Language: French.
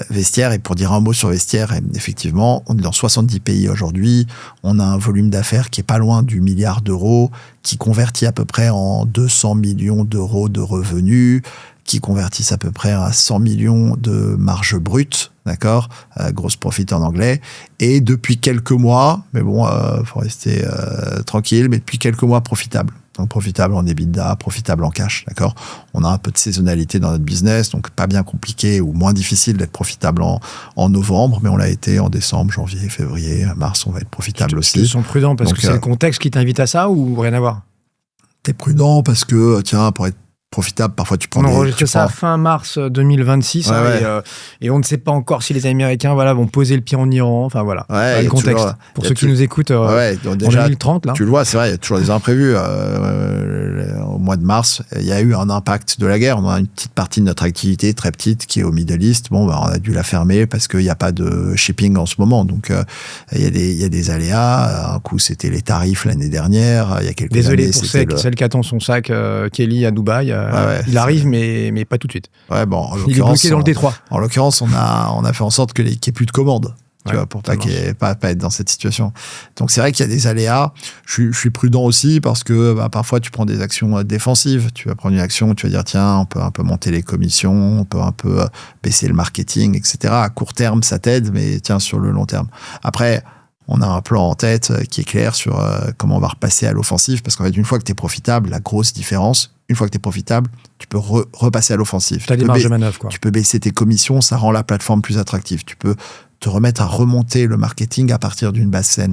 Vestiaire, et pour dire un mot sur Vestiaire, effectivement, on est dans 70 pays aujourd'hui, on a un volume d'affaires qui est pas loin du milliard d'euros, qui convertit à peu près en 200 millions d'euros de revenus, qui convertissent à peu près à 100 millions de marge brute, d'accord, gross profit en anglais, et depuis quelques mois, mais bon, faut rester tranquille, mais depuis quelques mois profitable. Donc profitable en EBITDA, profitable en cash, d'accord. On a un peu de saisonnalité dans notre business, donc pas bien compliqué ou moins difficile d'être profitable en novembre, mais on l'a été en décembre, janvier, février, mars, on va être profitable aussi. Ils sont prudents parce que c'est le contexte qui t'invite à ça ou rien à voir? T'es prudent parce que, tiens, pour être profitable, parfois tu prends on enregistre ça fin mars 2026 et on ne sait pas encore si les Américains vont poser le pied en Iran, enfin voilà, le contexte toujours, pour ceux qui nous écoutent en déjà, 2030 là. Tu le vois, c'est vrai, il y a toujours des imprévus. Au mois de mars, il y a eu un impact de la guerre. On a une petite partie de notre activité, très petite, qui est au Middle East. On a dû la fermer parce qu'il n'y a pas de shipping en ce moment, donc il y a des aléas. Un coup c'était les tarifs l'année dernière, il y a quelques Désolé années, pour celle qui attend son sac Kelly à Dubaï. Il arrive, mais pas tout de suite. Ouais, bon, il est bloqué dans le détroit. En l'occurrence, on a fait en sorte qu'il n'y ait plus de commandes, tu vois, pour pas être dans cette situation. Donc c'est vrai qu'il y a des aléas. Je suis prudent aussi parce que parfois tu prends des actions défensives. Tu vas prendre une action, tu vas dire tiens, on peut un peu monter les commissions, on peut un peu baisser le marketing, etc. À court terme, ça t'aide, mais tiens, sur le long terme. Après, on a un plan en tête qui est clair sur comment on va repasser à l'offensive, parce qu'en fait, une fois que tu es profitable, la grosse différence, une fois que tu es profitable, tu peux repasser à l'offensive. Tu as des marges de manœuvre, quoi. Tu peux baisser tes commissions, ça rend la plateforme plus attractive. Tu peux te remettre à remonter le marketing à partir d'une base saine.